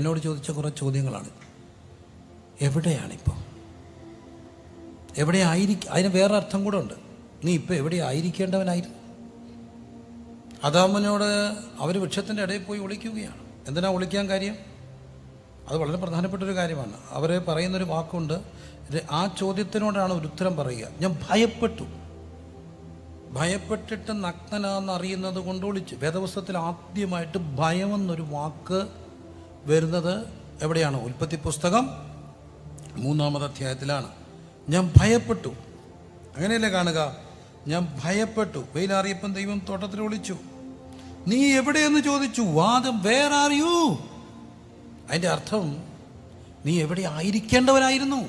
എന്നോട് ചോദിച്ച കുറേ ചോദ്യങ്ങളാണ്. എവിടെയാണിപ്പോൾ? അതിന് വേറെ അർത്ഥം കൂടെ ഉണ്ട്. നീ ഇപ്പോൾ എവിടെ ആയിരിക്കേണ്ടവനായിരുന്നു? ആദാമിനോട് അവർ വൃക്ഷത്തിൻ്റെ ഇടയിൽ പോയി ഒളിക്കുകയാണ്. എന്തിനാ ഒളിക്കാൻ കാര്യം? അത് വളരെ പ്രധാനപ്പെട്ടൊരു കാര്യമാണ്. അവർ പറയുന്നൊരു വാക്കുണ്ട്. ആ ചോദ്യത്തിനോടാണ് ഒരു ഉത്തരം പറയുക. ഞാൻ ഭയപ്പെട്ടിട്ട് നഗ്നനാന്ന് അറിയുന്നത് കൊണ്ട് ഒളിച്ചു. വേദപുസ്തകത്തിൽ ആദ്യമായിട്ട് ഭയമെന്നൊരു വാക്ക് വരുന്നത് എവിടെയാണ്? ഉൽപ്പത്തി പുസ്തകം 3-ാമത്തെ അധ്യായത്തിലാണ്. ഞാൻ ഭയപ്പെട്ടു, അങ്ങനെയല്ലേ കാണുക? ഞാൻ ഭയപ്പെട്ടു. വെയിലാറിയപ്പം ദൈവം തോട്ടത്തിൽ ഒളിച്ചു. നീ എവിടെയെന്ന് ചോദിച്ചു. വാദം വേർ ആർ യു? അതിൻ്റെ അർത്ഥം നീ എവിടെ ആയിരിക്കേണ്ടവനായിരുന്നു.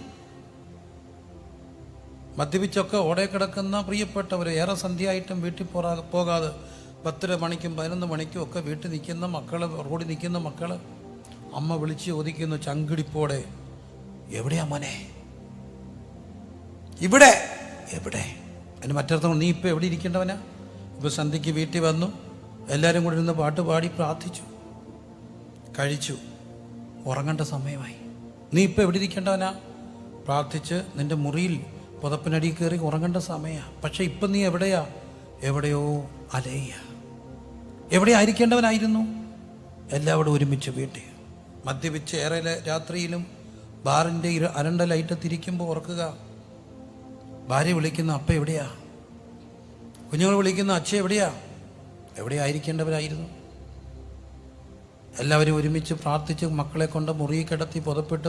മദ്യപിച്ചൊക്കെ ഓടെ കിടക്കുന്ന പ്രിയപ്പെട്ടവർ, ഏറെ സന്ധ്യയായിട്ടും വീട്ടിൽ പോകാതെ 10 മണിക്കും 11 മണിക്കും ഒക്കെ വീട്ടിൽ നിൽക്കുന്ന മക്കൾ, റോഡിൽ നിൽക്കുന്ന മക്കൾ, അമ്മ വിളിച്ച് ചോദിക്കുന്നു ചങ്കിടിപ്പോടെ, എവിടെയാ മോനെ? ഇവിടെ. എവിടെ? അതിന് മറ്റർത്ഥം നീ ഇപ്പോൾ എവിടെ ഇരിക്കേണ്ടവനാ? ഇപ്പോൾ സന്ധ്യയ്ക്ക് വീട്ടിൽ വന്നു, എല്ലാവരും കൂടി ഇരുന്ന് പാട്ട് പാടി പ്രാർത്ഥിച്ചു, കഴിച്ചു, ഉറങ്ങേണ്ട സമയമായി. നീ ഇപ്പോൾ എവിടെ ഇരിക്കേണ്ടവനാ? പ്രാർത്ഥിച്ച് നിൻ്റെ മുറിയിൽ പുതപ്പിനടി കയറി ഉറങ്ങേണ്ട സമയമാണ്. പക്ഷെ ഇപ്പം നീ എവിടെയാ? എവിടെയോ അലയ. എവിടെ ആയിരിക്കേണ്ടവനായിരുന്നു? എല്ലാവരും ഒരുമിച്ച് വീട്ടിൽ മദ്യപിച്ച് ഏറെ രാത്രിയിലും ബാറിൻ്റെ അരണ്ട ലൈറ്റ് തിരിക്കുമ്പോൾ ഓർക്കുക, ഭാര്യ വിളിക്കുന്ന അപ്പ എവിടെയാ? കുഞ്ഞുങ്ങൾ വിളിക്കുന്ന അച്ഛ എവിടെയാ? എവിടെ ആയിരിക്കേണ്ടവരായിരുന്നു? എല്ലാവരും ഒരുമിച്ച് പ്രാർത്ഥിച്ച് മക്കളെ കൊണ്ട് മുറി കിടത്തി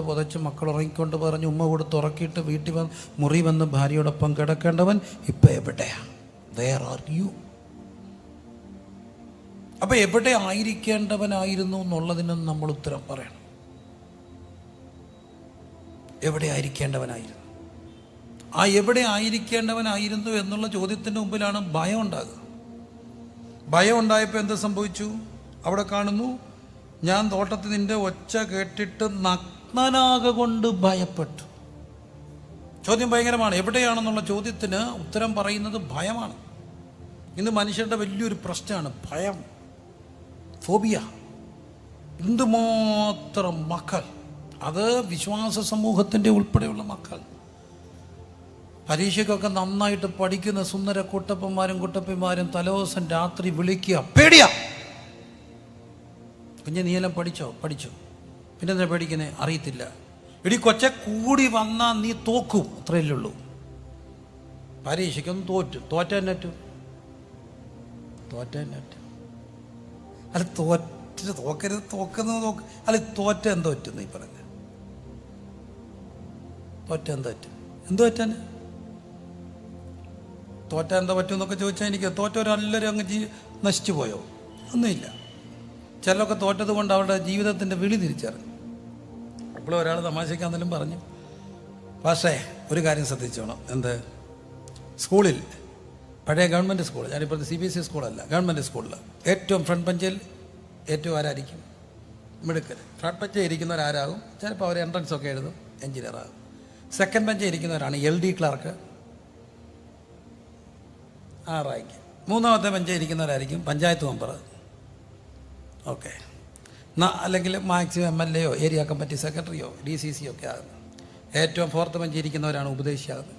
പുതച്ച് മക്കൾ ഉറങ്ങിക്കൊണ്ട് പറഞ്ഞ് ഉമ്മ കൊടുത്ത് ഉറക്കിയിട്ട് വീട്ടിൽ മുറി വന്ന് ഭാര്യയോടൊപ്പം കിടക്കേണ്ടവൻ ഇപ്പം എവിടെയാ? Where are you? അപ്പം എവിടെ ആയിരിക്കേണ്ടവനായിരുന്നു എന്നുള്ളതിനും നമ്മൾ ഉത്തരം പറയണം. എവിടെ ആയിരിക്കേണ്ടവനായിരുന്നു? ആ എവിടെ ആയിരിക്കേണ്ടവനായിരുന്നു എന്നുള്ള ചോദ്യത്തിൻ്റെ മുമ്പിലാണ് ഭയം ഉണ്ടാകുക. ഭയം ഉണ്ടായപ്പോൾ എന്ത് സംഭവിച്ചു? അവിടെ കാണുന്നു, ഞാൻ തോട്ടത്തിൽ നിന്റെ ഒച്ച കേട്ടിട്ട് നഗ്നനാകൊണ്ട് ഭയപ്പെട്ടു. ചോദ്യം ഭയങ്കരമാണ്. എവിടെയാണെന്നുള്ള ചോദ്യത്തിന് ഉത്തരം പറയുന്നത് ഭയമാണ്. ഇന്ന് മനുഷ്യരുടെ വലിയൊരു പ്രശ്നമാണ് ഭയം, ഫോബിയ. എന്തുമാത്രം മക്കൾ, അത് വിശ്വാസ സമൂഹത്തിൻ്റെ ഉൾപ്പെടെയുള്ള മക്കൾ, പരീക്ഷയ്ക്കൊക്കെ നന്നായിട്ട് പഠിക്കുന്ന സുന്ദര കുട്ടപ്പന്മാരും തലേദിവസം രാത്രി വിളിക്കുക, പേടിയാ. കുഞ്ഞ് നീയെല്ലാം പഠിച്ചു, പിന്നെ എന്താ പേടിക്കുന്നേ? അറിയത്തില്ല. ഇടി കൊച്ച കൂടി വന്നാൽ നീ തോക്കും, അത്രയല്ലേ ഉള്ളൂ. പരീക്ഷയ്ക്കൊന്നും തോറ്റു അല്ല, തോക്കുന്നത് അല്ല, തോറ്റ എന്തോ പറ്റും? നീ പറഞ്ഞ തോറ്റ എന്തോ പറ്റാൻ? തോറ്റ എന്താ പറ്റും എന്നൊക്കെ ചോദിച്ചാൽ എനിക്ക് തോറ്റവരെല്ലാവരും അങ്ങ് നശിച്ചു പോയോ? ഒന്നുമില്ല. ചിലരൊക്കെ തോറ്റത് കൊണ്ട് അവരുടെ ജീവിതത്തിൻ്റെ വിളി തിരിച്ചറിഞ്ഞു. അപ്പോൾ ഒരാൾ തമാശയ്ക്കാന്നെങ്കിലും പറഞ്ഞു, പക്ഷേ ഒരു കാര്യം ശ്രദ്ധിച്ചോണം. എന്ത്? സ്കൂളിൽ, പഴയ ഗവൺമെൻറ് സ്കൂൾ, ഞാനിപ്പോഴത്തെ CBSE സ്കൂളല്ല, ഗവൺമെൻറ് സ്കൂളിൽ ഏറ്റവും ഫ്രണ്ട് ബെഞ്ചിൽ ഏറ്റവും ആരായിരിക്കും? മിടുക്കൽ. ഫ്രണ്ട് ബെഞ്ചിൽ ഇരിക്കുന്നവരാരാകും? ചിലപ്പോൾ അവർ എൻട്രൻസ് ഒക്കെ എഴുതും, എഞ്ചിനീയർ ആകും. സെക്കൻഡ് ബെഞ്ചിൽ ഇരിക്കുന്നവരാണ് LD ക്ലർക്ക്, ആ റാങ്ക്. 3-ാമത്തെ ബെഞ്ചിൽ ഇരിക്കുന്നവരായിരിക്കും പഞ്ചായത്ത് മെമ്പർ, ഓക്കെ, അല്ലെങ്കിൽ മാക്സിമം MLA യോ ഏരിയ കമ്മിറ്റി സെക്രട്ടറിയോ DCC ഒക്കെ ആകുന്നു. ഏറ്റവും 4th ബെഞ്ചിൽ ഇരിക്കുന്നവരാണ് ഉപദേശിയാകുന്നത്,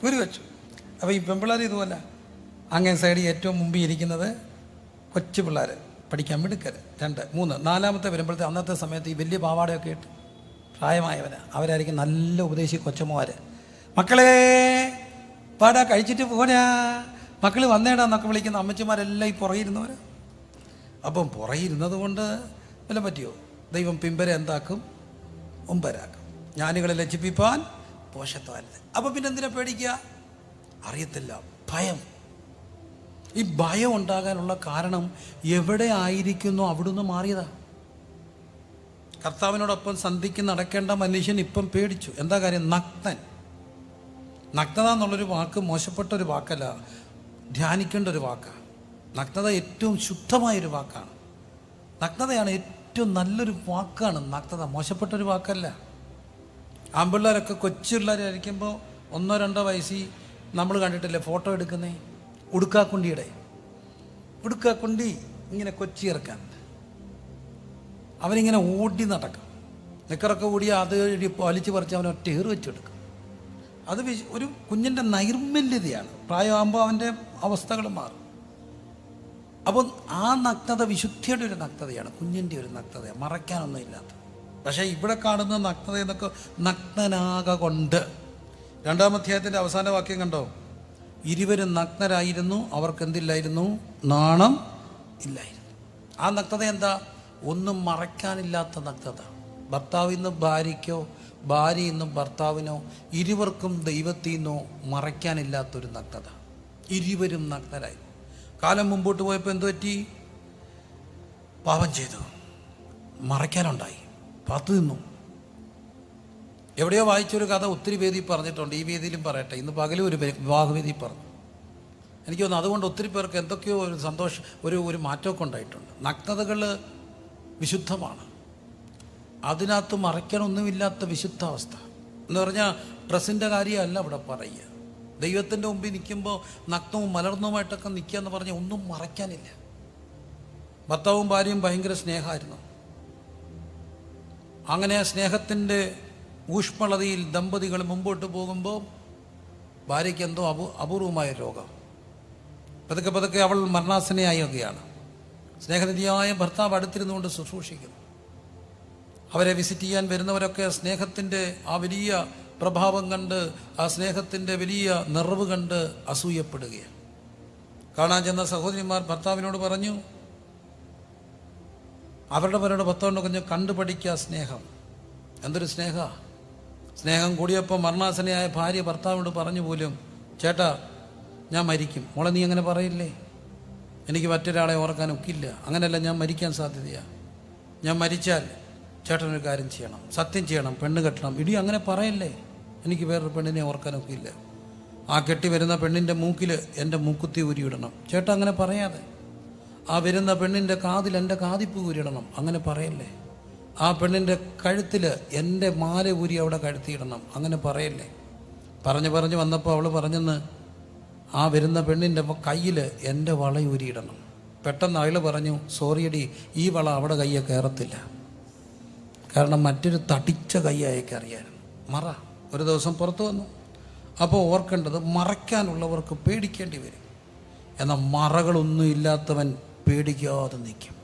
ഭൂരിപക്ഷം. അപ്പോൾ ഈ പെൺപിള്ളേർ ഇതുപോലെ അങ്ങേ സൈഡിൽ ഏറ്റവും മുമ്പിൽ ഇരിക്കുന്നത് കൊച്ചു പിള്ളേർ, പഠിക്കാൻ മിടുക്കർ. 2, 3, 4-ാമത്തെ വരുമ്പോഴത്തെ അന്നത്തെ സമയത്ത് ഈ വലിയ പാവാടയൊക്കെ ഇട്ട് പ്രായമായവന് അവരായിരിക്കും നല്ല ഉപദേശി കൊച്ചമ്മമാർ. മക്കളെ പാടാ, കഴിച്ചിട്ട് പോരാ, മക്കൾ വന്നേടാന്നൊക്കെ വിളിക്കുന്ന അമ്മച്ചിമാരെല്ലാം ഈ പുറകിരുന്നവർ. അപ്പം പുറകിരുന്നത് കൊണ്ട് വല്ലതും പറ്റിയോ? ദൈവം പിമ്പരെ എന്താക്കും? മുമ്പരാക്കും. ജ്ഞാനികളെ ലജ്ജിപ്പിപ്പാൻ പോഷത്വാരുത്. അപ്പം പിന്നെ എന്തിനാ പേടിക്കുക? അറിയത്തില്ല. ഭയം. ഈ ഭയം ഉണ്ടാകാനുള്ള കാരണം എവിടെ ആയിരിക്കുന്നു അവിടുന്ന് മാറിയതാ. കർത്താവിനോടൊപ്പം സന്ധിക്ക് നടക്കേണ്ട മനുഷ്യൻ ഇപ്പം പേടിച്ചു. എന്താ കാര്യം? നഗ്നത എന്നുള്ളൊരു വാക്ക് മോശപ്പെട്ടൊരു വാക്കല്ല, ധ്യാനിക്കേണ്ട ഒരു വാക്കാണ്. നഗ്നത ഏറ്റവും ശുദ്ധമായൊരു വാക്കാണ്. നഗ്നതയാണ് ഏറ്റവും നല്ലൊരു വാക്കാണ് നഗ്നത, മോശപ്പെട്ടൊരു വാക്കല്ല. ആൺപിള്ളേരൊക്കെ കൊച്ചു പിള്ളേരായിരിക്കുമ്പോൾ 1-2 വയസ്സിൽ നമ്മൾ കണ്ടിട്ടില്ലേ ഫോട്ടോ എടുക്കുന്നേ? ഉടുക്കാക്കുണ്ടി ഇങ്ങനെ കൊച്ചി ഇറക്കാൻ അവനിങ്ങനെ ഓടി നടക്കും. നിക്കറൊക്കെ ഓടിയാൽ അത് വലിച്ചു പറിച്ച് അവൻ ഒറ്റ ഏറ് വെച്ചെടുക്കും. അത് ഒരു കുഞ്ഞിൻ്റെ നൈർമല്യതയാണ്. പ്രായമാകുമ്പോൾ അവൻ്റെ അവസ്ഥകൾ മാറും. അപ്പോൾ ആ നഗ്നത വിശുദ്ധിയുടെ ഒരു നഗ്നതയാണ്, കുഞ്ഞിൻ്റെ ഒരു നഗ്നത, മറയ്ക്കാനൊന്നും ഇല്ലാത്ത. പക്ഷേ ഇവിടെ കാണുന്ന നഗ്നത എന്നൊക്കെ നഗ്നനാക കൊണ്ട്. 2-ാം അധ്യായത്തിൻ്റെ അവസാന വാക്യം കണ്ടോ? ഇരുവരും നഗ്നരായിരുന്നു, അവർക്ക് എന്തില്ലായിരുന്നു? നാണം ഇല്ലായിരുന്നു. ആ നഗ്നത എന്താ? ഒന്നും മറയ്ക്കാനില്ലാത്ത നഗ്നത. ഭർത്താവിൽ നിന്ന് ഭാര്യയ്ക്കോ, ഭാര്യയിൽ നിന്നും ഭർത്താവിനോ, ഇരുവർക്കും ദൈവത്തിൽ നിന്നോ മറയ്ക്കാനില്ലാത്തൊരു നഗ്നത. ഇരുവരും നഗ്നരായി. കാലം മുമ്പോട്ട് പോയപ്പോൾ എന്തു പറ്റി? പാപം ചെയ്തു, മറയ്ക്കാനുണ്ടായി, പാത്തു നിന്നു. എവിടെയോ വായിച്ചൊരു കഥ ഒത്തിരി വേദി പറഞ്ഞിട്ടുണ്ട്, ഈ വേദിയിലും പറയട്ടെ. ഇന്ന് പകലും ഒരു വിവാഹവേദി പറഞ്ഞു. എനിക്ക് തോന്നുന്നു അതുകൊണ്ട് ഒത്തിരി പേർക്ക് എന്തൊക്കെയോ ഒരു സന്തോഷം, ഒരു മാറ്റമൊക്കെ ഉണ്ടായിട്ടുണ്ട്. നഗ്നതകൾ വിശുദ്ധമാണ്. അതിനകത്ത് മറയ്ക്കാനൊന്നുമില്ലാത്ത വിശുദ്ധാവസ്ഥ എന്ന് പറഞ്ഞാൽ ഡ്രസ്സിൻ്റെ കാര്യമല്ല ഇവിടെ പറയുക. ദൈവത്തിൻ്റെ മുമ്പിൽ നിൽക്കുമ്പോൾ നഗ്നവും മലർന്നവുമായിട്ടൊക്കെ നിൽക്കുക എന്ന് പറഞ്ഞാൽ ഒന്നും മറയ്ക്കാനില്ല. ഭർത്താവും ഭാര്യയും ഭയങ്കര സ്നേഹമായിരുന്നു. അങ്ങനെ ആ സ്നേഹത്തിൻ്റെ ഊഷ്മളതയിൽ ദമ്പതികൾ മുമ്പോട്ട് പോകുമ്പോൾ ഭാര്യയ്ക്ക് എന്തോ അപൂർവമായ രോഗം. പതുക്കെ പതുക്കെ അവൾ മരണാസനയാവുകയാണ്. സ്നേഹനിധിയായ ഭർത്താവ് അടുത്തിരുന്നുകൊണ്ട് ശുശ്രൂഷിക്കുന്നു. അവരെ വിസിറ്റ് ചെയ്യാൻ വരുന്നവരൊക്കെ സ്നേഹത്തിൻ്റെ ആ വലിയ പ്രഭാവം കണ്ട്, ആ സ്നേഹത്തിൻ്റെ വലിയ നിറവ് കണ്ട് അസൂയപ്പെടുകയാണ്. കാണാൻ ചെന്ന സഹോദരിമാർ ഭർത്താവിനോട് പറഞ്ഞു, അവരുടെ ഭർത്താവിനോട് കുഞ്ഞ് കണ്ടുപഠിക്കുക സ്നേഹം. എന്തൊരു സ്നേഹം കൂടിയപ്പോൾ മരണാസനയായ ഭാര്യ ഭർത്താവിനോട് പറഞ്ഞു പോലും, ചേട്ടാ ഞാൻ മരിക്കും. മോളെ നീ അങ്ങനെ പറയില്ലേ, എനിക്ക് മറ്റൊരാളെ ഓർക്കാൻ ഒക്കില്ല. അങ്ങനെയല്ല, ഞാൻ മരിക്കാൻ സാധ്യതയാണ്. ഞാൻ മരിച്ചാൽ ചേട്ടനൊരു കാര്യം ചെയ്യണം, സത്യം ചെയ്യണം, പെണ്ണ് കെട്ടണം. ഇടി അങ്ങനെ പറയല്ലേ, എനിക്ക് വേറൊരു പെണ്ണിനെ ഓർക്കാനൊക്കെ ഇല്ല. ആ കെട്ടി വരുന്ന പെണ്ണിൻ്റെ മൂക്കിൽ എൻ്റെ മൂക്കുത്തി ഊരിയിടണം. ചേട്ടാ അങ്ങനെ പറയാതെ. ആ വരുന്ന പെണ്ണിൻ്റെ കാതിൽ എൻ്റെ കാതിപ്പ് ഊരിയിടണം. അങ്ങനെ പറയല്ലേ. ആ പെണ്ണിൻ്റെ കഴുത്തിൽ എൻ്റെ മാല ഊരി അവിടെ കഴുത്തിയിടണം. അങ്ങനെ പറയല്ലേ. പറഞ്ഞു വന്നപ്പോൾ അവൾ പറഞ്ഞെന്ന്, ആ വരുന്ന പെണ്ണിൻ്റെ കയ്യിൽ എൻ്റെ വള ഊരിയിടണം. പെട്ടെന്ന് അയാൾ പറഞ്ഞു, സോറിയടി, ഈ വള അവിടെ കയ്യെ കയറത്തില്ല. കാരണം മറ്റൊരു തടിച്ച കൈ അയക്കറിയാനും മറ. ഒരു ദിവസം പുറത്തു വന്നു. അപ്പോൾ ഓർക്കേണ്ടത്, മറയ്ക്കാനുള്ളവർക്ക് പേടിക്കേണ്ടി വരും. എന്നാൽ മറകളൊന്നും ഇല്ലാത്തവൻ പേടിക്കാതെ നിൽക്കും.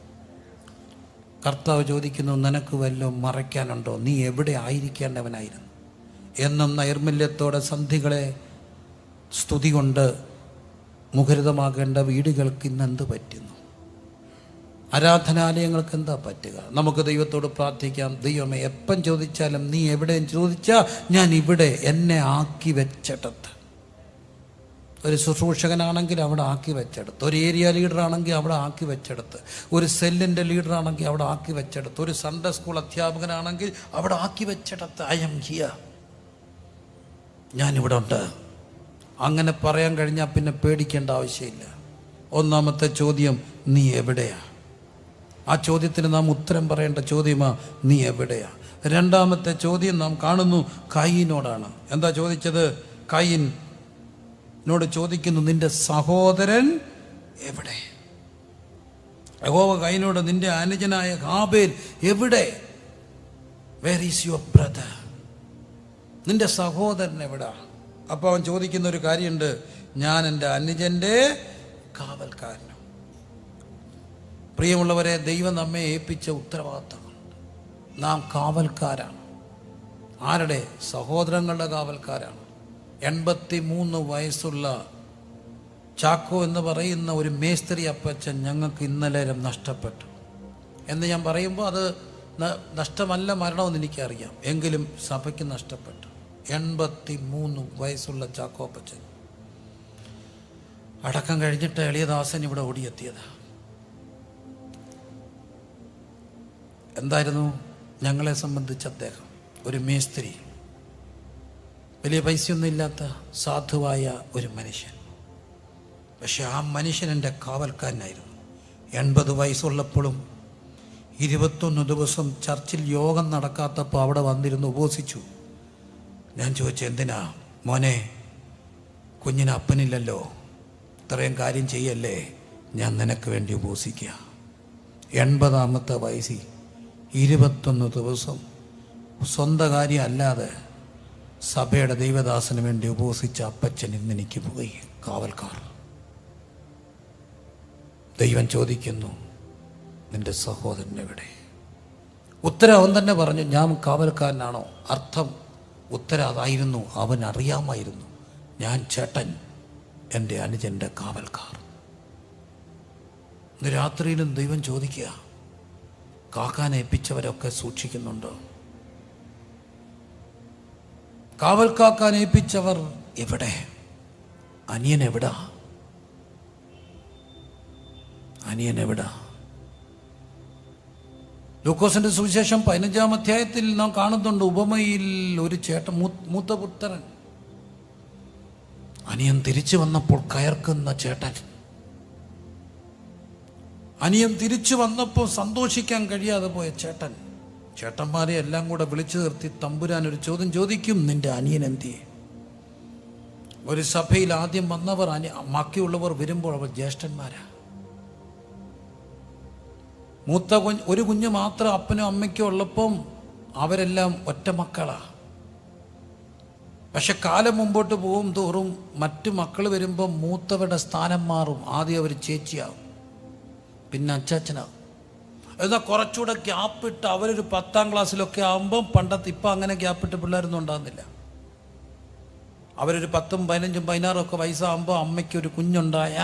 കർത്താവ് ചോദിക്കുന്നു, നിനക്ക് വല്ലതും മറയ്ക്കാനുണ്ടോ? നീ എവിടെ ആയിരിക്കേണ്ടവനായിരുന്നു? എന്നും നൈർമല്യത്തോടെ സന്ധികളെ സ്തുതി കൊണ്ട് മുഖരിതമാകേണ്ട വീടുകൾക്ക് ഇന്നെന്ത് പറ്റുന്നു? ആരാധനാലയങ്ങൾക്ക് എന്താ പറ്റുക? നമുക്ക് ദൈവത്തോട് പ്രാർത്ഥിക്കാം. ദൈവമേ, എപ്പം ചോദിച്ചാലും നീ എവിടെയും ചോദിച്ചാൽ ഞാൻ ഇവിടെ, എന്നെ ആക്കി വെച്ചിടത്ത്. ഒരു ശുശ്രൂഷകനാണെങ്കിൽ അവിടെ ആക്കി വെച്ചെടുത്ത്, ഒരു ഏരിയ ലീഡറാണെങ്കിൽ അവിടെ ആക്കി വെച്ചെടുത്ത്, ഒരു സെല്ലിൻ്റെ ലീഡറാണെങ്കിൽ അവിടെ ആക്കി വെച്ചെടുത്ത്, ഒരു സൺഡേ സ്കൂൾ അധ്യാപകനാണെങ്കിൽ അവിടെ ആക്കി വെച്ചെടുത്ത്. ഐ എം ഹിയർ, ഞാനിവിടെ ഉണ്ട്. അങ്ങനെ പറയാൻ കഴിഞ്ഞാൽ പിന്നെ പേടിക്കേണ്ട ആവശ്യമില്ല. ഒന്നാമത്തെ ചോദ്യം, നീ എവിടെയാ? ആ ചോദ്യത്തിന് നാം ഉത്തരം പറയേണ്ട ചോദ്യമാ, നീ എവിടെയാ? രണ്ടാമത്തെ ചോദ്യം നാം കാണുന്നു കയീനോടാണ്. എന്താ ചോദിച്ചത്? കയീനോട് ചോദിക്കുന്നു, നിന്റെ സഹോദരൻ എവിടെ? യഹോവ കയീനോട്, നിന്റെ അനുജനായ ഹാബേൽ എവിടെ? Where is your brother? നിന്റെ സഹോദരൻ എവിടാ? അപ്പോൾ അവൻ ചോദിക്കുന്ന ഒരു കാര്യമുണ്ട്, ഞാൻ എൻ്റെ അനുജൻ്റെ കാവൽക്കാരനും. പ്രിയമുള്ളവരെ, ദൈവം നമ്മെ ഏൽപ്പിച്ച ഉത്തരവാദിത്തമുണ്ട്. നാം കാവൽക്കാരാണ്. ആരുടെ? സഹോദരങ്ങളുടെ കാവൽക്കാരാണ്. 83 വയസ്സുള്ള ചാക്കോ എന്ന് പറയുന്ന ഒരു മേസ്ത്രി അപ്പച്ചൻ ഞങ്ങൾക്ക് ഇന്നലെ നഷ്ടപ്പെട്ടു എന്ന് ഞാൻ പറയുമ്പോൾ അത് നഷ്ടമല്ല, മരണമെന്ന് എനിക്കറിയാം. എങ്കിലും സഭയ്ക്ക് നഷ്ടപ്പെട്ടു. 83 വയസ്സുള്ള ചാക്കോ അപ്പച്ചൻ അടക്കം കഴിഞ്ഞിട്ട് എളിയദാസൻ ഇവിടെ ഓടിയെത്തിയത്. എന്തായിരുന്നു ഞങ്ങളെ സംബന്ധിച്ച് അദ്ദേഹം? ഒരു മേസ്ത്രി, വലിയ പൈസയൊന്നും ഇല്ലാത്ത സാധുവായ ഒരു മനുഷ്യൻ. പക്ഷെ ആ മനുഷ്യൻ എൻ്റെ കാവൽക്കാരനായിരുന്നു. 80 വയസ്സുള്ളപ്പോഴും 21 ദിവസം ചർച്ചിൽ യോഗം നടക്കാത്തപ്പോൾ അവിടെ വന്നിരുന്ന് ഉപവസിച്ചു. ഞാൻ ചോദിച്ചു, എന്തിനാ മോനെ? കുഞ്ഞിന് അപ്പനില്ലല്ലോ, ഇത്രയും കാര്യം ചെയ്യല്ലേ, ഞാൻ നിനക്ക് വേണ്ടി ഉപവസിക്കുക. 80ാമത്തെ വയസ്സിൽ 21 ദിവസം സ്വന്തം കാര്യം അല്ലാതെ സഭയുടെ ദൈവദാസന് വേണ്ടി ഉപവസിച്ച അപ്പച്ചൻ ഇന്നെനിക്ക് പോയി. കാവൽക്കാർ. ദൈവം ചോദിക്കുന്നു, നിന്റെ സഹോദരൻ എവിടെ? ഉത്തരം അവൻ തന്നെ പറഞ്ഞു, ഞാൻ കാവൽക്കാരനാണോ? അർത്ഥം ഉത്തരം അതായിരുന്നു. അവൻ അറിയാമായിരുന്നു, ഞാൻ ചേട്ടൻ, എൻ്റെ അനുജൻ്റെ കാവൽക്കാർ. ഇന്ന് രാത്രിയിലും ദൈവം ചോദിക്കുക, കാക്കാൻ ഏൽപ്പിച്ചവരൊക്കെ സൂക്ഷിക്കുന്നുണ്ടോ? കാവൽ കാക്കാൻ ഏൽപ്പിച്ചവർ എവിടെ? അനിയൻ എവിടാ? അനിയൻ എവിടാ? ലൂക്കോസിന്റെ സുവിശേഷം 15-ാം അധ്യായത്തിൽ നാം കാണുന്നുണ്ട്, ഉപമയിൽ ഒരു ചേട്ടൻ, മൂത്ത പുത്രൻ, അനിയൻ തിരിച്ചു വന്നപ്പോൾ കയർക്കുന്ന ചേട്ടൻ. അനിയൻ തിരിച്ചു വന്നപ്പോൾ സന്തോഷിക്കാൻ കഴിയാതെ പോയ ചേട്ടൻ. ചേട്ടന്മാരെ എല്ലാം കൂടെ വിളിച്ചു നിർത്തി തമ്പുരാൻ ഒരു ചോദ്യം ചോദിക്കും, നിന്റെ അനിയൻ എന്തിയെ? ഒരു സഭയിൽ ആദ്യം വന്നവർ ബാക്കിയുള്ളവർ വരുമ്പോൾ അവർ ജ്യേഷ്ഠന്മാരാ. ഒരു കുഞ്ഞ് മാത്രം അപ്പനും അമ്മയ്ക്കും ഉള്ളപ്പം അവരെല്ലാം ഒറ്റ മക്കളാ. പക്ഷെ കാലം മുമ്പോട്ട് പോകും തോറും മറ്റു മക്കൾ വരുമ്പം മൂത്തവരുടെ സ്ഥാനം മാറും. ആദ്യം അവർ ചേച്ചിയാവും, പിന്നെ അച്ചാച്ചനാവും. എന്നാൽ കുറച്ചുകൂടെ ഗ്യാപ്പിട്ട് അവരൊരു 10-ാം ക്ലാസ്സിലൊക്കെ ആകുമ്പം ഇപ്പം അങ്ങനെ ഗ്യാപ്പിട്ട് പിള്ളേരൊന്നും ഉണ്ടാകുന്നില്ല. അവരൊരു 10, 15, 16 വയസ്സാകുമ്പോൾ അമ്മയ്ക്കൊരു കുഞ്ഞുണ്ടായ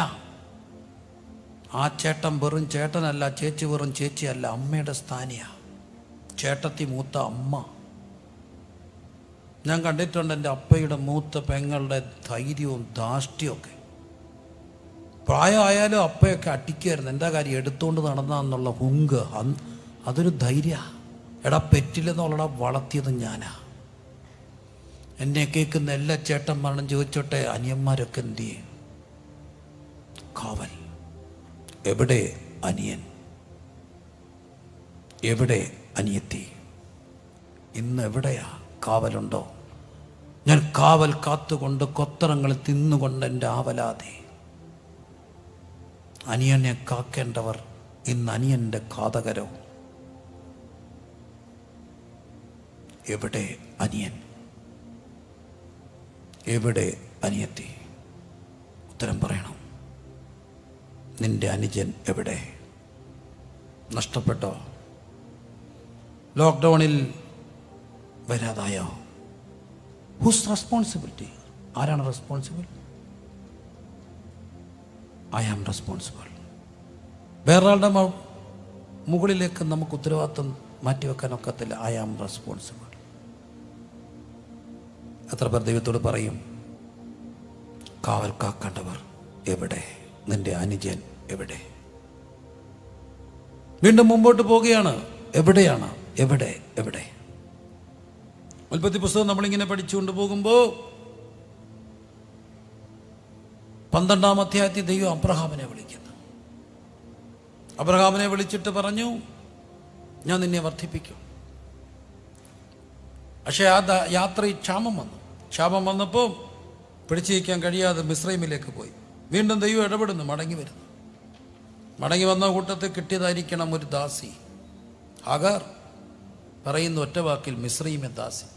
ആ ചേട്ടൻ വെറും ചേട്ടനല്ല, ചേച്ചി വെറും ചേച്ചിയല്ല, അമ്മയുടെ സ്ഥാനിയാ. ചേട്ടത്തി മൂത്ത അമ്മ. ഞാൻ കണ്ടിട്ടുണ്ട് എൻ്റെ അപ്പയുടെ മൂത്ത പെങ്ങളുടെ ധൈര്യവും ധാഷ്ട്യമൊക്കെ. പ്രായമായാലും അപ്പയൊക്കെ അടിക്കുമായിരുന്നു. എന്താ കാര്യം, എടുത്തുകൊണ്ട് നടന്നാന്നുള്ള ഹുങ്ക്, അതൊരു ധൈര്യ. എടാ പെറ്റില്ലെന്നുള്ള വളർത്തിയത് ഞാനാ. എന്നെ കേൾക്കുന്ന എല്ലാ ചേട്ടന്മാരും ചോദിച്ചോട്ടെ, അനിയന്മാരൊക്കെ എന്ത് ചെയ്യും? കാവൽ. എവിടെ അനിയൻ? എവിടെ അനിയത്തി? ഇന്ന് എവിടെയാ? കാവലുണ്ടോ? ഞാൻ കാവൽ കാത്തുകൊണ്ട് കൊത്തറങ്ങളിൽ തിന്നുകൊണ്ട് എൻ്റെ ആവലാതെ. അനിയനെ കാക്കേണ്ടവർ ഇന്ന് അനിയൻ്റെ ഘാതകരോ? എവിടെ അനിയൻ? എവിടെ അനിയത്തി? ഉത്തരം പറയണം. നിന്റെ അനുജൻ എവിടെ? നഷ്ടപ്പെട്ടോ? ലോക്ക്ഡൗണിൽ വരാതായോ? Whose responsibility? ആരാണ് റെസ്പോൺസിബിൾ? I am responsible. വേറൊരാളുടെ മുകളിലേക്ക് നമുക്ക് ഉത്തരവാദിത്വം മാറ്റിവെക്കാൻ ഒക്കത്തില്ല. I am responsible. എത്ര പേർ ദൈവത്തോട് പറയും, കാവൽ കാക്കേണ്ടവർ എവിടെ? നിന്റെ അനുജൻ എവിടെ? വീണ്ടും മുമ്പോട്ട് പോവുകയാണ്. എവിടെയാണ്? എവിടെ? എവിടെ? ഉൽപ്പത്തി പുസ്തകം നമ്മളിങ്ങനെ പഠിച്ചുകൊണ്ട് പോകുമ്പോൾ 12-ാം അധ്യായത്തിൽ ദൈവം അബ്രഹാമിനെ വിളിക്കുന്നു. അബ്രഹാമിനെ വിളിച്ചിട്ട് പറഞ്ഞു, ഞാൻ നിന്നെ വർദ്ധിപ്പിക്കും. പക്ഷേ ആ യാത്രയിൽ ക്ഷാമം വന്നു. ക്ഷാമം വന്നപ്പോൾ പിടിച്ചിരിക്കാൻ കഴിയാതെ മിസ്രൈമിലേക്ക് പോയി. വീണ്ടും ദൈവം ഇടപെടുന്നു, മടങ്ങി വരുന്നു. മടങ്ങി വന്ന കൂട്ടത്തിൽ കിട്ടിയതായിരിക്കണം ഒരു ദാസി. ഹാഗാർ പറയുന്ന ഒറ്റ വാക്കിൽ, മിസ്രൈമെ ദാസി.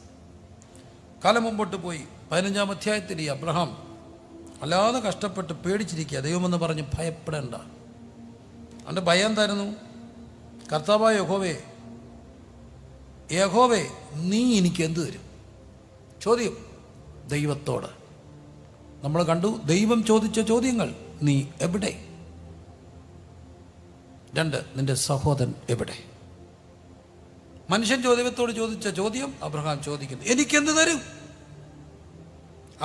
കാലം മുമ്പോട്ട് പോയി. 15-ാം അധ്യായത്തിൽ ഈ അബ്രഹാം അല്ലാതെ കഷ്ടപ്പെട്ട് പേടിച്ചിരിക്കുക. ദൈവമെന്ന് പറഞ്ഞ് ഭയപ്പെടേണ്ട. അവൻ്റെ ഭയം എന്തായിരുന്നു? കർത്താവായ യഹോവേ നീ എനിക്ക് എന്ത് തരും? ചോദ്യം ദൈവത്തോട്. നമ്മൾ കണ്ടു ദൈവം ചോദിച്ച ചോദ്യങ്ങൾ. നീ എവിടെ? 2, നിന്റെ സഹോദരൻ എവിടെ? മനുഷ്യൻ ദൈവത്തോട് ചോദിച്ച ചോദ്യം അബ്രഹാം ചോദിക്കുന്നു, എനിക്കെന്ത് തരും?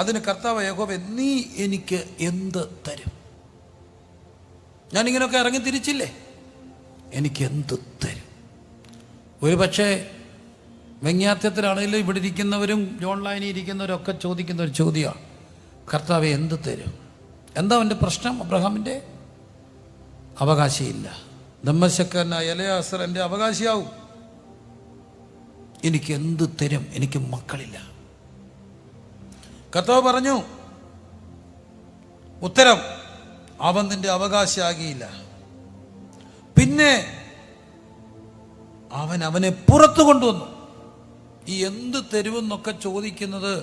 അതിന് കർത്താവ് യഹോവേ നീ എനിക്ക് എന്ത് തരും? ഞാനിങ്ങനെയൊക്കെ ഇറങ്ങി തിരിച്ചില്ലേ, എനിക്ക് എന്ത് തരും? ഒരു പക്ഷേ വ്യംഗ്യാർത്ഥ്യത്തിലാണെങ്കിലും ഇവിടെ ഇരിക്കുന്നവരും ഓൺലൈനിൽ ഇരിക്കുന്നവരൊക്കെ ചോദിക്കുന്ന ഒരു ചോദ്യമാണ്, കർത്താവെ എന്ത് തരും? എന്താ അവൻ്റെ പ്രശ്നം? അബ്രഹാമിൻ്റെ അവകാശിയില്ല. ദമ്മശക്കനായ എലയാസർ എൻ്റെ അവകാശിയാവും. എനിക്ക് എന്ത് തരും? എനിക്ക് മക്കളില്ല. കർത്താവ് പറഞ്ഞു, ഉത്തരം, അവൻ നിന്റെ അവകാശിയാകിയില്ല. പിന്നെ അവനെ പുറത്തു കൊണ്ടുവന്നു. ഈ എന്ത് തരുമെന്നൊക്കെ ചോദിക്കുന്നത്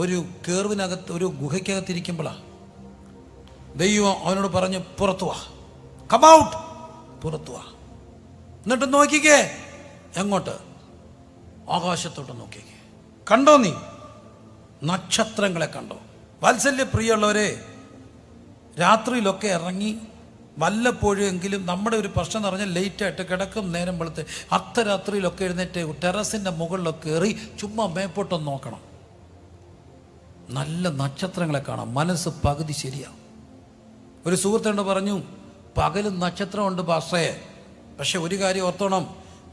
ഒരു കേർവിനകത്ത്, ഒരു ഗുഹയ്ക്കകത്തിരിക്കുമ്പോഴാണ്. ദൈവം അവനോട് പറഞ്ഞ് പുറത്തു വാ, കം ഔട്ട്, പുറത്തു വാ. എന്നിട്ട് നോക്കിക്കേ, എങ്ങോട്ട്? ആകാശത്തോട്ട് നോക്കിക്കേ. കണ്ടോ നീ നക്ഷത്രങ്ങളെ കണ്ടോ? വാത്സല്യ പ്രിയമുള്ളവരെ, രാത്രിയിലൊക്കെ ഇറങ്ങി വല്ലപ്പോഴെങ്കിലും നമ്മുടെ ഒരു പ്രശ്നം എന്ന് പറഞ്ഞാൽ ലേറ്റായിട്ട് കിടക്കും, നേരം വെളുത്ത് അർദ്ധരാത്രിയിലൊക്കെ എഴുന്നേറ്റ് ടെറസിൻ്റെ മുകളിലൊക്കെ കയറി ചുമ്മാ മേപ്പോട്ടൊന്ന് നോക്കണം. നല്ല നക്ഷത്രങ്ങളെ കാണാം, മനസ്സ് പകുതി ശരിയാവും. ഒരു സുഹൃത്തുണ്ട് പറഞ്ഞു, പകലും നക്ഷത്രമുണ്ട് പാസ്റ്ററേ, പക്ഷെ ഒരു കാര്യം ഓർത്തോണം,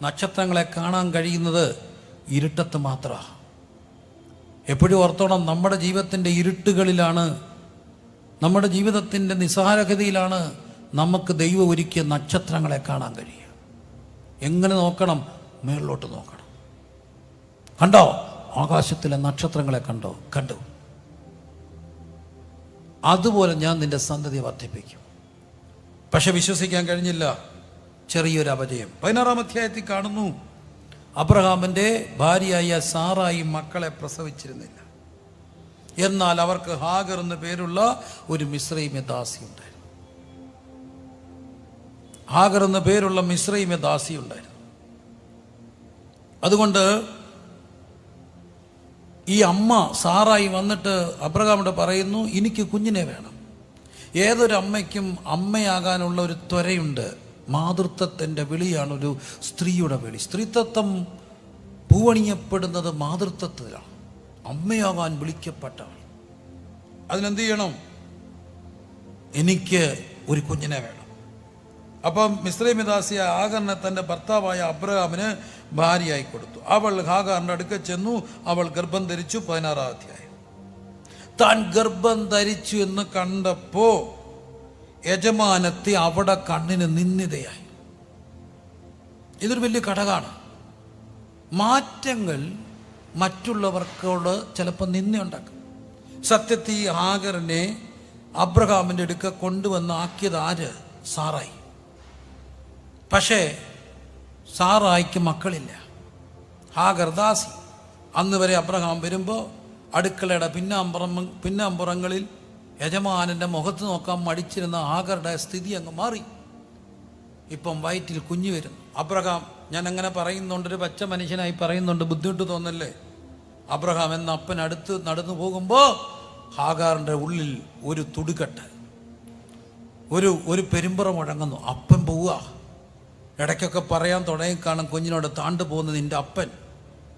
നക്ഷത്രങ്ങളെ കാണാൻ കഴിയുന്നത് ഇരുട്ടത്ത് മാത്രമാണ്. എപ്പോഴും ഓർത്തോണം, നമ്മുടെ ജീവിതത്തിൻ്റെ ഇരുട്ടുകളിലാണ്, നമ്മുടെ ജീവിതത്തിൻ്റെ നിസ്സാരഗതിയിലാണ് നമുക്ക് ദൈവം ഒരുക്കിയ നക്ഷത്രങ്ങളെ കാണാൻ കഴിയുക. എങ്ങനെ നോക്കണം? മേളിലോട്ട് നോക്കണം. കണ്ടോ? ആകാശത്തിലെ നക്ഷത്രങ്ങളെ കണ്ടു. അതുപോലെ ഞാൻ നിന്റെ സന്തതിയെ വർദ്ധിപ്പിക്കും. പക്ഷെ വിശ്വസിക്കാൻ കഴിഞ്ഞില്ല, ചെറിയൊരു അപജയം. 16-ാം അധ്യായത്തിൽ കാണുന്നു, അബ്രഹാമിൻ്റെ ഭാര്യയായ സാറായി മക്കളെ പ്രസവിച്ചിരുന്നില്ല. എന്നാൽ അവർക്ക് ഹാഗർ എന്ന് പേരുള്ള ഒരു മിസ്രൈമ്യ ദാസി ഉണ്ടായിരുന്നു. ഹാഗർ എന്ന പേരുള്ള മിസ്രൈമ്യ ദാസി ഉണ്ടായിരുന്നു. അതുകൊണ്ട് ഈ അമ്മ സാറായി വന്നിട്ട് അബ്രഹാമിനോട് പറയുന്നു, എനിക്ക് കുഞ്ഞിനെ വേണം. ഏതൊരു അമ്മയ്ക്കും അമ്മയാകാനുള്ള ഒരു ത്വരയുണ്ട്. മാതൃത്വത്തിൻ്റെ വിളിയാണ് ഒരു സ്ത്രീയുടെ വിളി. സ്ത്രീത്വം പൂവണിയപ്പെടുന്നത് മാതൃത്വത്തിലാണ്. അമ്മയാകാൻ വിളിക്കപ്പെട്ടവൾ. അതിനെന്ത് ചെയ്യണം? എനിക്ക് ഒരു കുഞ്ഞിനെ വേണം. അപ്പം മിസ്രൈമ്യദാസിയ ഹാഗറിനെ തൻ്റെ ഭർത്താവായ അബ്രഹാമിന് ഭാര്യയായി കൊടുത്തു. അവൾ ഹാഗറിൻ്റെ അടുക്കൽ ചെന്നു, അവൾ ഗർഭം ധരിച്ചു. 16-ാം അധ്യായം. താൻ ഗർഭം ധരിച്ചു എന്ന് കണ്ടപ്പോ യജമാനത്തെ അവിടെ കണ്ണിന് നിന്ദിതയായി. ഇതൊരു വലിയ ഘടകമാണ്. മാറ്റങ്ങൾ മറ്റുള്ളവർക്കോട് ചിലപ്പോൾ നിന്ദയുണ്ടാക്കും. സത്യത്തിൽ ഹാഗറിനെ അബ്രഹാമിൻ്റെ അടുക്ക കൊണ്ടുവന്ന് ആക്കിയത് ആര്? സാറായി. പക്ഷേ സാറായിക്ക് മക്കളില്ല. ഹാഗർ ദാസി. അന്ന് വരെ അബ്രഹാം വരുമ്പോൾ അടുക്കളയുടെ പിന്നാമ്പുറങ്ങളിൽ യജമാനൻ്റെ മുഖത്ത് നോക്കാൻ മടിച്ചിരുന്ന ഹാഗറുടെ സ്ഥിതി അങ്ങ് മാറി. ഇപ്പം വയറ്റിൽ കുഞ്ഞു വരുന്നു. അബ്രഹാം, ഞാൻ അങ്ങനെ പറയുന്നുണ്ട്, ഒരു പച്ച മനുഷ്യനായി പറയുന്നുണ്ട്, ബുദ്ധിമുട്ട് തോന്നല്ലേ? അബ്രഹാം എന്ന അപ്പൻ അടുത്ത് നടന്നു പോകുമ്പോൾ ഹാഗാറിൻ്റെ ഉള്ളിൽ ഒരു തുടുകെട്ട്, ഒരു പെരുമ്പറ മുഴങ്ങുന്നു. അപ്പൻ പോവുക. ഇടയ്ക്കൊക്കെ പറയാൻ തുടങ്ങി കാണും, കുഞ്ഞിനോട് താണ്ടു പോകുന്നത് നിൻ്റെ അപ്പൻ.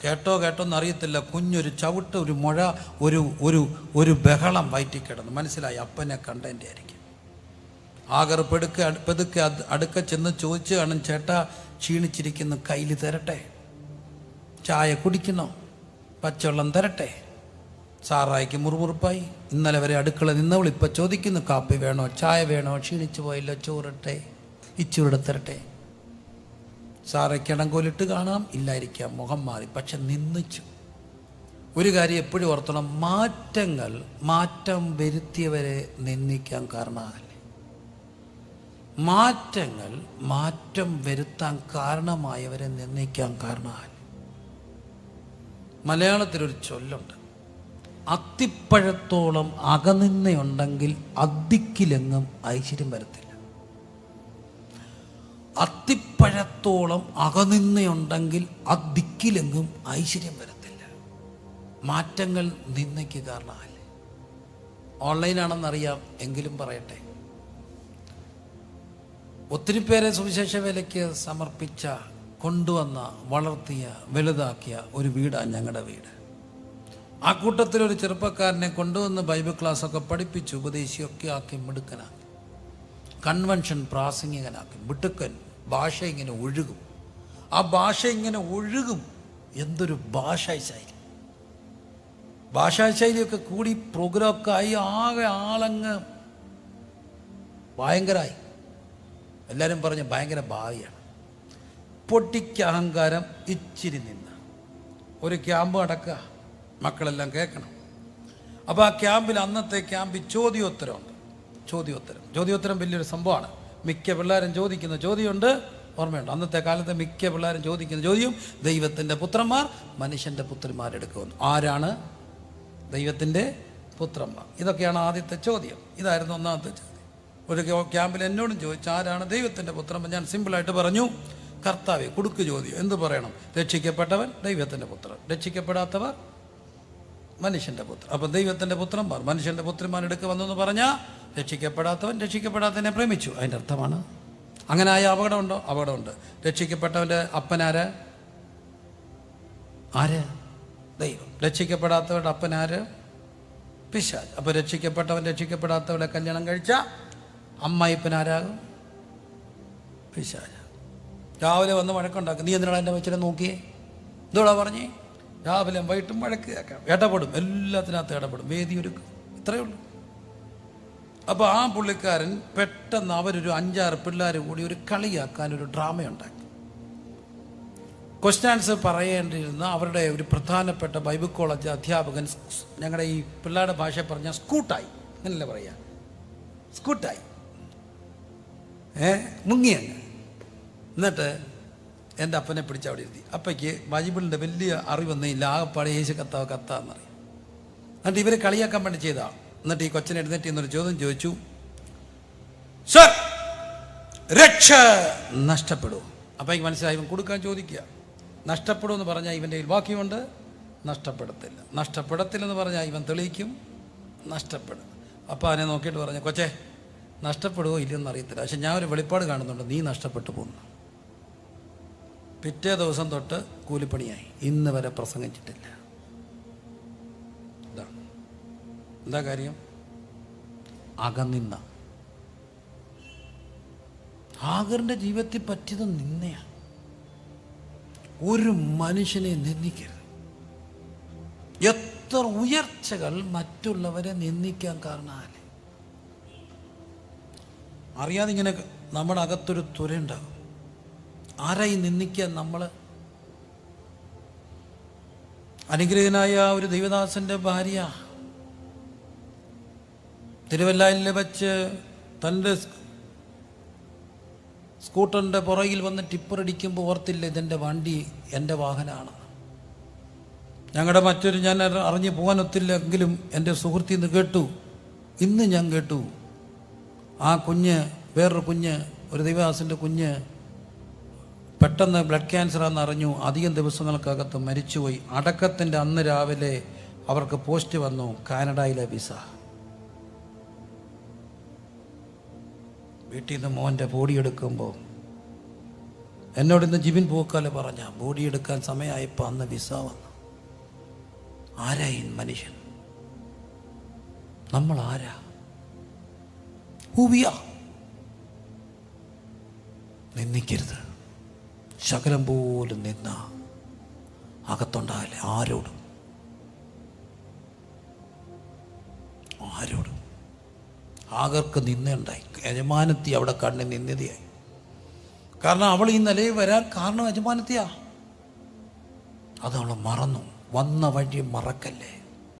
കേട്ടോന്ന് അറിയത്തില്ല. കുഞ്ഞൊരു ചവിട്ട്, ഒരു മുഴ, ഒരു ബഹളം വയറ്റി കിടന്നു. മനസ്സിലായി, അപ്പനെ കണ്ടതിൻ്റെ ആയിരിക്കും. ഹാഗർ പെതുക്കെ അടുക്ക ചെന്ന് ചോദിച്ചു കാണും, ചേട്ടാ ക്ഷീണിച്ചിരിക്കുന്നു, കയ്യിൽ തരട്ടെ? ചായ കുടിക്കണോ? പച്ചവെള്ളം തരട്ടെ? സാറായിക്ക് മുറുമുറുപ്പായി. ഇന്നലെ വരെ അടുക്കള നിന്നവൾ ഇപ്പം ചോദിക്കുന്നു, കാപ്പി വേണോ, ചായ വേണോ, ക്ഷീണിച്ചു പോയില്ലോ, ചോറിട്ടെ, ഇച്ചൂടെ തരട്ടെ? സാറയ്ക്ക് ഇടങ്കോലിട്ട് കാണാം, ഇല്ലായിരിക്കാം, മുഖം മാറി, പക്ഷെ നിന്നിച്ചു. ഒരു കാര്യം എപ്പോഴും ഓർത്തണം, മാറ്റം വരുത്തിയവരെ നിന്ദിക്കാൻ കാരണമാകല്ലേ. മാറ്റം വരുത്താൻ കാരണമായവരെ നിന്ദിക്കാൻ കാരണമാകല്ലേ. മലയാളത്തിലൊരു ചൊല്ലുണ്ട്, അത്തിപ്പഴത്തോളം അകനിന്നയുണ്ടെങ്കിൽ അദ്ദിക്കിലെങ്ങും ഐശ്വര്യം വരത്തില്ല. അത്തിപ്പഴത്തോളം അകനിന്നയുണ്ടെങ്കിൽ അദ്ദിക്കിലെങ്ങും ഐശ്വര്യം വരത്തില്ല. മാറ്റങ്ങൾ നിന്നയ്ക്ക് കാരണമല്ലേ. ഓൺലൈനാണെന്നറിയാം, എങ്കിലും പറയട്ടെ, ഒത്തിരി പേരെ സുവിശേഷ വേലയ്ക്ക് സമർപ്പിച്ച, കൊണ്ടുവന്ന, വളർത്തിയ, വലുതാക്കിയ ഒരു വീടാണ് ഞങ്ങളുടെ വീട്. ആ കൂട്ടത്തിലൊരു ചെറുപ്പക്കാരനെ കൊണ്ടുവന്ന് ബൈബിൾ ക്ലാസ്സൊക്കെ പഠിപ്പിച്ച് ഉപദേശിയൊക്കെ ആക്കി മിടുക്കനാക്കി. കൺവെൻഷൻ പ്രാസംഗികനാക്കി. മിടുക്കൻ. ഭാഷ ഇങ്ങനെ ഒഴുകും. ആ ഭാഷ ഇങ്ങനെ ഒഴുകും. എന്തൊരു ഭാഷാശൈലിയൊക്കെ കൂടി പ്രോഗ്രാമൊക്കെ ആയി ആകെ ആളങ്ങ് ഭയങ്കരമായി. എല്ലാവരും പറഞ്ഞ് ഭയങ്കര ഭാവിയാണ്. പൊട്ടിക്ക് അഹങ്കാരം ഇച്ചിരി നിന്ന് ഒരു ക്യാമ്പ് നടക്കുക, മക്കളെല്ലാം കേൾക്കണം. അപ്പോൾ ആ ക്യാമ്പിൽ, അന്നത്തെ ക്യാമ്പിൽ ചോദ്യോത്തരമുണ്ട്. ചോദ്യോത്തരം വലിയൊരു സംഭവമാണ്. മിക്ക പിള്ളേരും ചോദിക്കുന്ന ചോദ്യമുണ്ട്, ഓർമ്മയുണ്ട്? അന്നത്തെ കാലത്ത് മിക്ക പിള്ളേരും ചോദിക്കുന്ന ചോദ്യം, ദൈവത്തിൻ്റെ പുത്രന്മാർ മനുഷ്യൻ്റെ പുത്രിമാരെടുക്കുമെന്ന്. ആരാണ് ദൈവത്തിൻ്റെ പുത്രന്മാർ? ഇതൊക്കെയാണ് ആദ്യത്തെ ചോദ്യം. ഇതായിരുന്നു ഒന്നാമത്തെ ചോദ്യം. ഒരു ക്യാമ്പിൽ എന്നോടും ചോദിച്ചു, ആരാണ് ദൈവത്തിൻ്റെ പുത്രന്മാർ? ഞാൻ സിമ്പിളായിട്ട് പറഞ്ഞു, കർത്താവേ. കുടുക്ക് ചോദ്യം, എന്ത് പറയണം? രക്ഷിക്കപ്പെട്ടവൻ ദൈവത്തിൻ്റെ പുത്രൻ, രക്ഷിക്കപ്പെടാത്തവർ മനുഷ്യൻ്റെ പുത്രൻ. അപ്പം ദൈവത്തിൻ്റെ പുത്രന്മാർ മനുഷ്യൻ്റെ പുത്രിമാരെടുക്ക് വന്നെന്ന് പറഞ്ഞാൽ രക്ഷിക്കപ്പെടാത്തവൻ രക്ഷിക്കപ്പെടാത്തവനെ പ്രേമിച്ചു. അതിൻ്റെ അർത്ഥമാണ്. അങ്ങനെ ആയ അപകടമുണ്ടോ? അപകടമുണ്ട്. രക്ഷിക്കപ്പെട്ടവൻ്റെ അപ്പനാര്? ആര്? ദൈവം. രക്ഷിക്കപ്പെടാത്തവരുടെ അപ്പനാര്? പിശാച്. അപ്പോൾ രക്ഷിക്കപ്പെട്ടവൻ രക്ഷിക്കപ്പെടാത്തവരുടെ കല്യാണം കഴിച്ച അമ്മായിപ്പനാരാകും? പിശാച്. രാവിലെ വന്ന് വഴക്കുണ്ടാക്കും. നീ എന്തിനാണ് എൻ്റെ വെച്ചിട്ട് നോക്കിയേ? എന്തോടാ പറഞ്ഞേ? രാവിലെ വൈകിട്ടും വഴക്ക് കേൾക്കാം. ഇടപെടും, എല്ലാത്തിനകത്ത് ഇടപെടും, വേദി ഒരുക്കും. ഇത്രയേ ഉള്ളൂ. അപ്പോൾ ആ പുള്ളിക്കാരൻ പെട്ടെന്ന് അവരൊരു 5-6 പിള്ളേർ കൂടി ഒരു കളിയാക്കാൻ ഒരു ഡ്രാമയുണ്ടാക്കി. ക്വസ്റ്റ്യൻ ആൻസർ പറയേണ്ടിയിരുന്ന അവരുടെ ഒരു പ്രധാനപ്പെട്ട ബൈബിൾ കോളേജ് അധ്യാപകൻ, ഞങ്ങളുടെ ഈ പിള്ളേരുടെ ഭാഷ പറഞ്ഞാൽ സ്കൂട്ടായി, അങ്ങനല്ലേ പറയുക, സ്കൂട്ടായി, മുങ്ങിയങ്ങ്. എന്നിട്ട് എൻ്റെ അപ്പനെ പിടിച്ച് അവിടെ ഇരുത്തി. അപ്പയ്ക്ക് ബൈബിളിൻ്റെ വലിയ അറിവൊന്നും ഇല്ല, ആകെപ്പാടെ യേശു കത്താന്നറിയാം. എന്നിട്ട് ഇവരെ കളിയാക്കാൻ വേണ്ടി ചെയ്തതാണ്. എന്നിട്ട് ഈ കൊച്ചനെ എഴുന്നേറ്റ് എന്നൊരു ചോദ്യം ചോദിച്ചു, സർ, രക്ഷ നഷ്ടപ്പെടും. അപ്പം എനിക്ക് മനസ്സിലായി, ഇവൻ കൊടുക്കാൻ ചോദിക്കുക. നഷ്ടപ്പെടുമെന്ന് പറഞ്ഞാൽ ഇവൻ്റെ കയ്യിൽ ബാക്കിയുണ്ട്, നഷ്ടപ്പെടത്തില്ല. നഷ്ടപ്പെടത്തില്ലെന്ന് പറഞ്ഞാൽ ഇവൻ തെളിയിക്കും, നഷ്ടപ്പെടും. അപ്പം അതിനെ നോക്കിയിട്ട് പറഞ്ഞു, കൊച്ചേ, നഷ്ടപ്പെടുമോ ഇല്ലെന്ന് അറിയത്തില്ല, പക്ഷെ ഞാൻ ഒരു വെളിപ്പാട് കാണുന്നുണ്ട്, നീ നഷ്ടപ്പെട്ടു പോകുന്നു. പിറ്റേ ദിവസം തൊട്ട് കൂലിപ്പണിയായി, ഇന്ന് വരെ പ്രസംഗിച്ചിട്ടില്ല. ഇതാണ് എന്താ കാര്യം? അകനിന്ന. ഹാഗറിന്റെ ജീവിതത്തിൽ പറ്റിയത് നിന്നയാണ്. ഒരു മനുഷ്യനെ നിന്ദിക്കരുത്. എത്ര ഉയർച്ചകൾ മറ്റുള്ളവരെ നിന്ദിക്കാൻ കാരണമല്ലേ? അറിയാതെ ഇങ്ങനെ നമ്മുടെ അകത്തൊരു തുരയുണ്ടാകും. ആരായി നിന്ദിക്കാൻ? നമ്മൾ അനുഗ്രഹീതനായ ഒരു ദൈവദാസന്റെ ഭാര്യ തിരുവല്ലയിൽ വെച്ച് തൻ്റെ സ്കൂട്ടറിൻ്റെ പുറകിൽ വന്ന് ടിപ്പറടിക്കുമ്പോൾ ഓർത്തില്ല, ഇതെൻ്റെ വണ്ടി, എൻ്റെ വാഹനമാണ്. ഞങ്ങളുടെ മറ്റൊരു, ഞാൻ അറിഞ്ഞു പോകാൻ ഒത്തില്ലെങ്കിലും എൻ്റെ സുഹൃത്തിൽ നിന്ന് കേട്ടു, ഇന്ന് ഞാൻ കേട്ടു, ആ കുഞ്ഞ്, വേറൊരു കുഞ്ഞ്, ഒരു ദൈവദാസൻ്റെ കുഞ്ഞ് പെട്ടെന്ന് ബ്ലഡ് ക്യാൻസറാണെന്ന് അറിഞ്ഞു. അധികം ദിവസങ്ങൾക്കകത്ത് മരിച്ചുപോയി. അടക്കത്തിൻ്റെ അന്ന് രാവിലെ അവർക്ക് പോസ്റ്റ് വന്നു, കാനഡയിലെ വിസ. വീട്ടിൽ നിന്ന് മോൻ്റെ ബോഡി എടുക്കുമ്പോൾ എന്നോട് ഇന്ന് ജിബിൻ പൂക്കാല് പറഞ്ഞ, ബോഡി എടുക്കാൻ സമയമായപ്പോൾ അന്ന് വിസ വന്നു. ആരായി മനുഷ്യൻ? നമ്മൾ ആരാ? ഹൂവിയ. നിന്ദിക്കരുത്. ശകലം പോലും നിന്ന അകത്തുണ്ടാവില്ല. ആരോടും ആകർക്ക് നിന്നുണ്ടായി. യജമാനത്തി അവിടെ കണ്ണിൽ നിന്ദിതയായി. കാരണം അവൾ ഈ നിലയിൽ വരാൻ കാരണം യജമാനത്തിയാ. അതവൾ മറന്നു. വന്ന വഴി മറക്കല്ലേ.